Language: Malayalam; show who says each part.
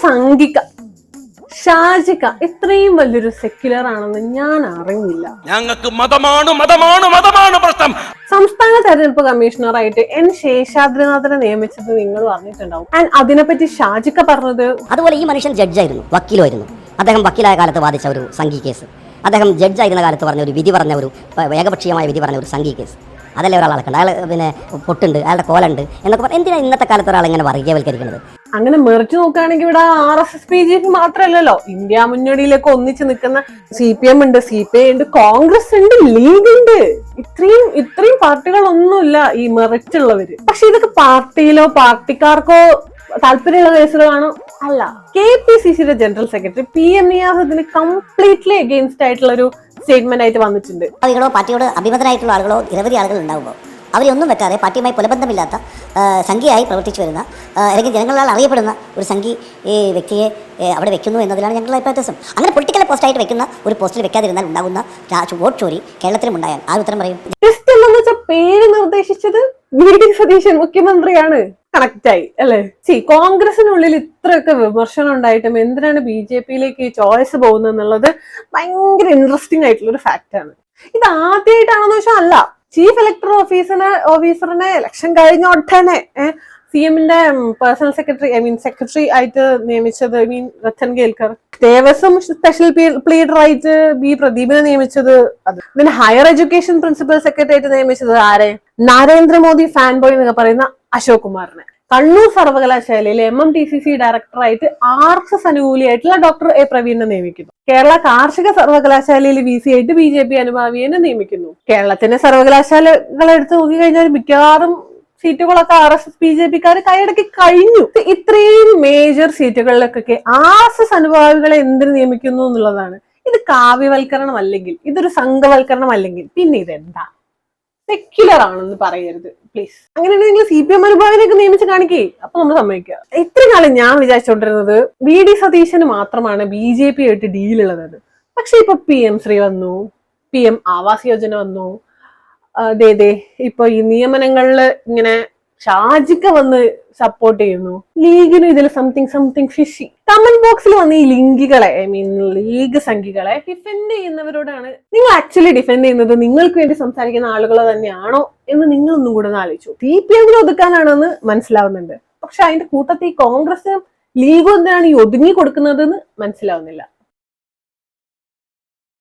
Speaker 1: സംഘിക ഷാജിക ഇത്രയും വലിയൊരു സെക്യുലർ ആണെന്ന് ഞാൻ അറിഞ്ഞില്ല.
Speaker 2: ഞങ്ങൾക്ക് മതമാണ് മതമാണ് മതമാണ് പ്രശ്നം.
Speaker 1: സംസ്ഥാന തെരഞ്ഞെടുപ്പ് കമ്മീഷണറായിട്ട് എൻ ശേഷാദ്രിനാഥനെ നിയമിച്ചത് നിങ്ങൾ പറഞ്ഞിട്ടുണ്ടാവും. ആൻഡ് അതിനെപ്പറ്റി ഷാജിക പറഞ്ഞത്,
Speaker 3: അതുപോലെ ഈ മനുഷ്യൻ ജഡ്ജായിരുന്നു, വക്കീലുമായിരുന്നു. അദ്ദേഹം വക്കീലായ കാലത്ത് വാദിച്ച ഒരു സംഘി കേസ്, അദ്ദേഹം ജഡ്ജായിരുന്ന കാലത്ത് പറഞ്ഞ ഒരു വിധി പറഞ്ഞ ഒരു ഏകപക്ഷീയമായ വിധി പറഞ്ഞ ഒരു സംഘി കേസ്, അതല്ലേ ഒരാളെ കണ്ട് അയാൾ പിന്നെ പൊട്ടുണ്ട്, അയാളുടെ കോലുണ്ട് എന്നൊക്കെ പറഞ്ഞാൽ എന്തിനാ ഇന്നത്തെ കാലത്ത് ഒരാൾ ഇങ്ങനെ വർഗീയവൽക്കരിക്കുന്നത്?
Speaker 1: അങ്ങനെ മെറിറ്റ് നോക്കുകയാണെങ്കിൽ ഇവിടെ RSS BJP മാത്രമല്ലല്ലോ, ഇന്ത്യ മുന്നണിയിലൊക്കെ ഒന്നിച്ച് നിൽക്കുന്ന CPM ഉണ്ട്, CPI ഉണ്ട്, കോൺഗ്രസ് ഉണ്ട്, ലീഗ് ഉണ്ട്. ഇത്രയും പാർട്ടികളൊന്നുമില്ല ഈ മെറിറ്റ് ഉള്ളവര്. പക്ഷെ ഇതൊക്കെ പാർട്ടിയിലോ പാർട്ടിക്കാർക്കോ താല്പര്യമുള്ള കേസുകളാണോ? അല്ല. KPCCയുടെ ജനറൽ സെക്രട്ടറി PM നിയാസ് ഇതിന് കംപ്ലീറ്റ്ലി അഗെയിൻസ്റ്റ് ആയിട്ടുള്ള ഒരു സ്റ്റേറ്റ്മെന്റ് ആയിട്ട് വന്നിട്ടുണ്ട്.
Speaker 3: പാർട്ടിയോട് അഭിമതരായിട്ടുള്ള ആളുകളോ നിരവധി ആളുകൾ ഉണ്ടാകുമ്പോൾ അവരൊന്നും പറ്റാതെ പാർട്ടിയുമായി പുലബന്ധമില്ലാത്ത സംഘിയായി പ്രവർത്തിച്ചു വരുന്ന അല്ലെങ്കിൽ ജനങ്ങളാൽ അറിയപ്പെടുന്ന ഒരു സംഘി ഈ വ്യക്തിയെ അവിടെ വെക്കുന്നു എന്നതിലാണ് ഞങ്ങളുടെ അഭിപ്രായം. അങ്ങനെ പൊളിറ്റിക്കൽ പോസ്റ്റായിട്ട് വെക്കുന്ന ഒരു പോസ്റ്റിൽ വെക്കാതിരുന്നാൽ ഉണ്ടാകുന്ന വോട്ട് ചോരി കേരളത്തിലും ഉണ്ടായാൽ ആ ഉത്തരം പറയും.
Speaker 1: പേര് നിർദ്ദേശിച്ചത് VD സതീശൻ മുഖ്യമന്ത്രിയാണ്. കണക്റ്റായി അല്ലെ? കോൺഗ്രസിനുള്ളിൽ ഇത്രയൊക്കെ വിമർശനം ഉണ്ടായിട്ടും എന്തിനാണ് BJPയിലേക്ക് ചോയ്സ് പോകുന്നത് എന്നുള്ളത് ഭയങ്കര ഇൻട്രസ്റ്റിംഗ് ആയിട്ടുള്ള ഒരു ഫാക്ട് ആണ്. ഇത് ആദ്യമായിട്ടാണെന്ന് വെച്ചാൽ അല്ല. ചീഫ് ഇലക്ടറൽ ഓഫീസറിനെ ഇലക്ഷൻ കഴിഞ്ഞ ഉടനെ CMന്റെ പേഴ്സണൽ സെക്രട്ടറി ആയിട്ട് നിയമിച്ചത് രത്തൻ കേൽക്കർ. ദേവസ്വം സ്പെഷ്യൽ പ്ലീഡർ ആയിട്ട് B പ്രദീപിനെ നിയമിച്ചത് അത്. പിന്നെ ഹയർ എഡ്യൂക്കേഷൻ പ്രിൻസിപ്പൽ സെക്രട്ടറി ആയിട്ട് നിയമിച്ചത് ആരെ? നരേന്ദ്രമോദി ഫാൻ ബോയ് എന്നൊക്കെ പറയുന്ന അശോക് കുമാറിനെ. കണ്ണൂർ സർവകലാശാലയിലെ MMTCC ഡയറക്ടറായിട്ട് RSS അനുകൂലിയായിട്ടുള്ള ഡോക്ടർ A പ്രവീണിനെ നിയമിക്കുന്നു. കേരള കാർഷിക സർവകലാശാലയിൽ VC ആയിട്ട് BJP അനുഭാവിയെ നിയമിക്കുന്നു. കേരളത്തിന്റെ സർവകലാശാലകൾ എടുത്ത് നോക്കിക്കഴിഞ്ഞാൽ മിക്കവാറും സീറ്റുകളൊക്കെ RSS BJPക്കാര് കൈയടക്കി കഴിഞ്ഞു. ഇത്രയും മേജർ സീറ്റുകളിലൊക്കെ RSS അനുഭാവികളെ എന്തിനു നിയമിക്കുന്നു എന്നുള്ളതാണ്. ഇത് കാവ്യവൽക്കരണം അല്ലെങ്കിൽ, ഇതൊരു സംഘവൽക്കരണം അല്ലെങ്കിൽ പിന്നെ ഇതെന്താ? സെക്യുലർ ആണെന്ന് പറയരുത് പ്ലീസ്. അങ്ങനെയാണെങ്കിൽ CPM അനുഭാവിനെയൊക്കെ നിയമിച്ച് കാണിക്കേ, അപ്പൊ നമ്മൾ സമ്മതിക്കുക. ഇത്രയും കാലം ഞാൻ വിചാരിച്ചോണ്ടിരുന്നത് VD സതീശന് മാത്രമാണ് BJP ആയിട്ട് ഡീലുള്ളത്. പക്ഷെ ഇപ്പൊ PM ശ്രീ വന്നു, PM ആവാസ് യോജന വന്നു, ഇപ്പൊ ഈ നിയമനങ്ങളില് ഇങ്ങനെ ഷാജിക വന്ന് സപ്പോർട്ട് ചെയ്യുന്നു. ലീഗിനും ഇതിൽ സംതിങ് ഫിഷി. കമന്റ് ബോക്സിൽ വന്ന് ഈ ലിംഗികളെ ലീഗ് സംഘികളെ ഡിഫെൻഡ് ചെയ്യുന്നവരോടാണ് നിങ്ങൾ ആക്ച്വലി ഡിഫെൻഡ് ചെയ്യുന്നത് നിങ്ങൾക്ക് വേണ്ടി സംസാരിക്കുന്ന ആളുകൾ തന്നെയാണോ എന്ന് നിങ്ങൾ ഒന്നും കൂടെ ഒന്ന് ആലോചിച്ചു. CPM ഒതുക്കാനാണെന്ന് മനസ്സിലാവുന്നുണ്ട്. പക്ഷെ അതിന്റെ കൂട്ടത്തിൽ കോൺഗ്രസും ലീഗും എന്തിനാണ് ഈ ഒതുങ്ങി കൊടുക്കുന്നതെന്ന് മനസ്സിലാവുന്നില്ല.